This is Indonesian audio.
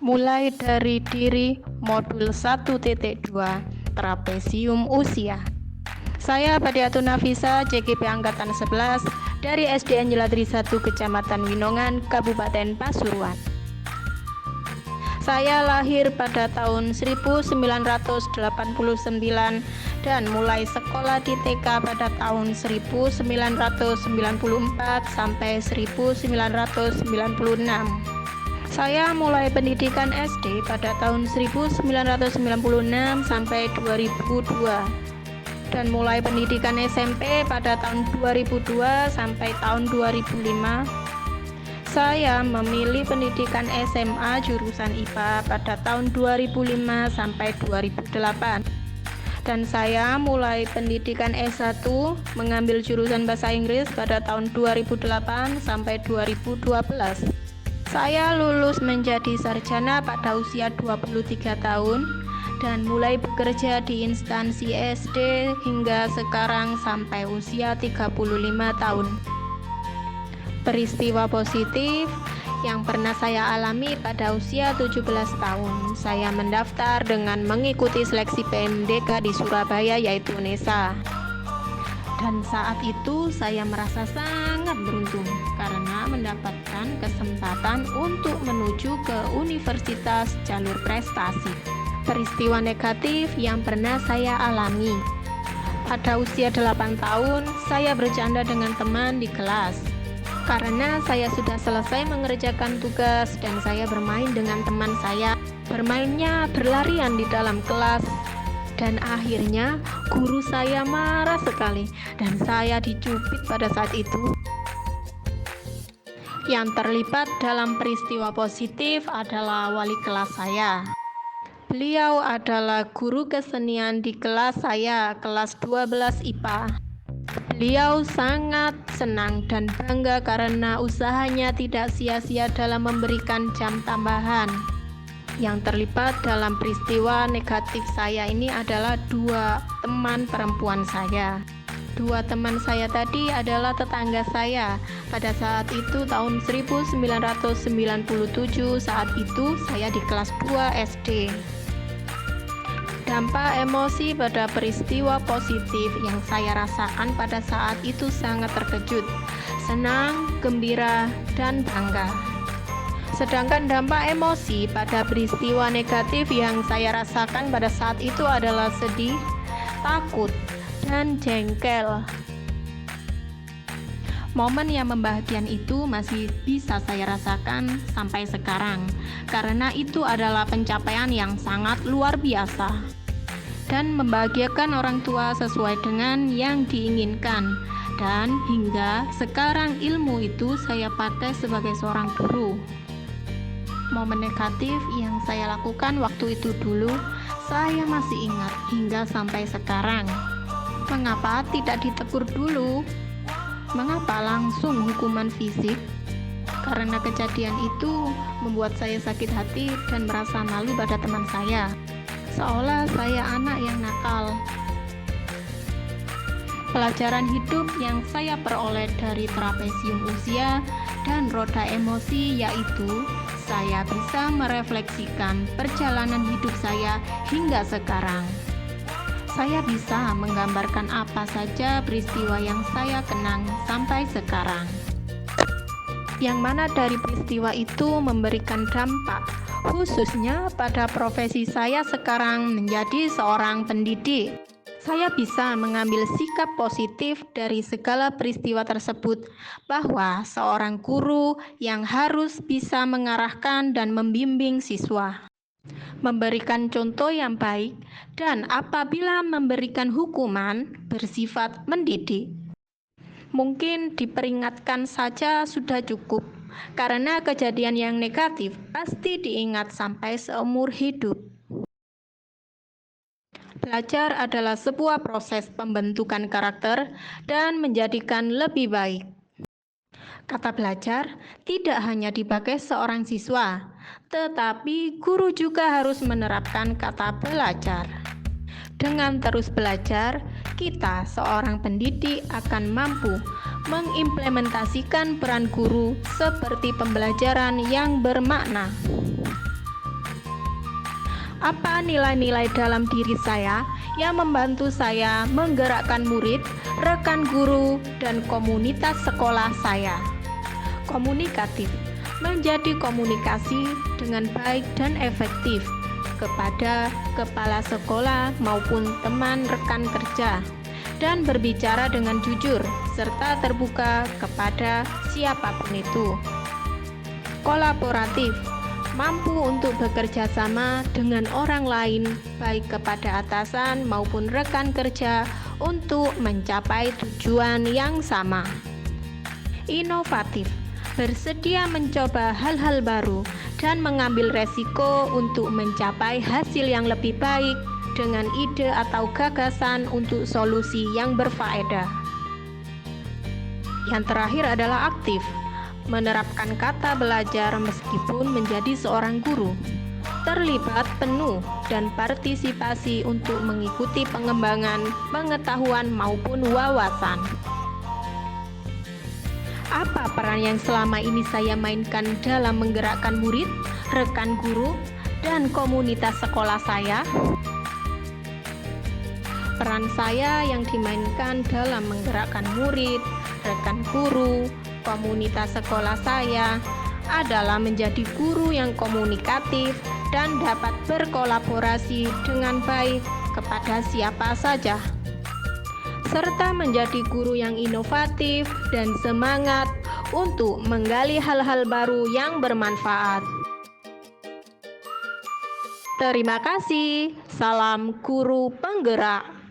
mulai dari diri modul 1.2 trapesium usia. Saya Badiatun Nafisa, CGP Angkatan 11 dari SD Anjelatri 1 Kecamatan Winongan, Kabupaten Pasuruan. Saya lahir pada tahun 1989 dan mulai sekolah di TK pada tahun 1994 sampai 1996. Saya mulai pendidikan SD pada tahun 1996 sampai 2002 dan mulai pendidikan SMP pada tahun 2002 sampai tahun 2005. Saya memilih pendidikan SMA jurusan IPA pada tahun 2005 sampai 2008. Dan saya mulai pendidikan S1 mengambil jurusan bahasa Inggris pada tahun 2008 sampai 2012. Saya lulus menjadi sarjana pada usia 23 tahun dan mulai bekerja di instansi SD hingga sekarang sampai usia 35 tahun. Peristiwa positif yang pernah saya alami pada usia 17 tahun. Saya mendaftar dengan mengikuti seleksi PMDK di Surabaya yaitu UNESA. Dan saat itu saya merasa sangat beruntung karena mendapatkan kesempatan untuk menuju ke universitas jalur prestasi. Peristiwa negatif yang pernah saya alami. Pada usia 8 tahun, saya bercanda dengan teman di kelas. Karena saya sudah selesai mengerjakan tugas dan saya bermain dengan teman saya. Bermainnya berlarian di dalam kelas. Dan akhirnya guru saya marah sekali dan saya dicubit pada saat itu. Yang terlibat dalam peristiwa positif adalah wali kelas saya. Beliau adalah guru kesenian di kelas saya, kelas 12 IPA. Beliau sangat senang dan bangga karena usahanya tidak sia-sia dalam memberikan jam tambahan. Yang terlibat dalam peristiwa negatif saya ini adalah 2 teman perempuan saya. 2 teman saya tadi adalah tetangga saya. Pada saat itu tahun 1997, saat itu saya di kelas 2 SD. Dampak emosi pada peristiwa positif yang saya rasakan pada saat itu sangat terkejut, senang, gembira, dan bangga. Sedangkan dampak emosi pada peristiwa negatif yang saya rasakan pada saat itu adalah sedih, takut, dan jengkel. Momen yang membahagiakan itu masih bisa saya rasakan sampai sekarang, karena itu adalah pencapaian yang sangat luar biasa dan membahagiakan orang tua sesuai dengan yang diinginkan. Dan hingga sekarang ilmu itu saya pakai sebagai seorang guru. Momen negatif yang saya lakukan waktu itu dulu, saya masih ingat hingga sampai sekarang. Mengapa tidak ditegur dulu? Mengapa langsung hukuman fisik? Karena kejadian itu membuat saya sakit hati dan merasa malu pada teman saya, seolah saya anak yang nakal. Pelajaran hidup yang saya peroleh dari trapesium usia dan roda emosi yaitu saya bisa merefleksikan perjalanan hidup saya hingga sekarang. Saya bisa menggambarkan apa saja peristiwa yang saya kenang sampai sekarang. Yang mana dari peristiwa itu memberikan dampak, khususnya pada profesi saya sekarang menjadi seorang pendidik. Saya bisa mengambil sikap positif dari segala peristiwa tersebut, bahwa seorang guru yang harus bisa mengarahkan dan membimbing siswa, memberikan contoh yang baik, dan apabila memberikan hukuman bersifat mendidik. Mungkin diperingatkan saja sudah cukup, karena kejadian yang negatif pasti diingat sampai seumur hidup. Belajar adalah sebuah proses pembentukan karakter dan menjadikan lebih baik. Kata belajar tidak hanya dipakai seorang siswa, tetapi guru juga harus menerapkan kata belajar. Dengan terus belajar, kita seorang pendidik akan mampu mengimplementasikan peran guru seperti pembelajaran yang bermakna. Apa nilai-nilai dalam diri saya yang membantu saya menggerakkan murid, rekan guru, dan komunitas sekolah saya? Komunikatif, menjadi komunikasi dengan baik dan efektif kepada kepala sekolah maupun teman rekan kerja, dan berbicara dengan jujur serta terbuka kepada siapapun itu. Kolaboratif, mampu untuk bekerja sama dengan orang lain, baik kepada atasan maupun rekan kerja, untuk mencapai tujuan yang sama. Inovatif, bersedia mencoba hal-hal baru dan mengambil resiko untuk mencapai hasil yang lebih baik dengan ide atau gagasan untuk solusi yang berfaedah. Yang terakhir adalah aktif, menerapkan kata belajar meskipun menjadi seorang guru, terlibat penuh dan partisipasi untuk mengikuti pengembangan pengetahuan maupun wawasan. Apa peran yang selama ini saya mainkan dalam menggerakkan murid, rekan guru, dan komunitas sekolah saya? Peran saya yang dimainkan dalam menggerakkan murid, rekan guru, komunitas sekolah saya adalah menjadi guru yang komunikatif dan dapat berkolaborasi dengan baik kepada siapa saja, serta menjadi guru yang inovatif dan semangat untuk menggali hal-hal baru yang bermanfaat. Terima kasih. Salam guru penggerak.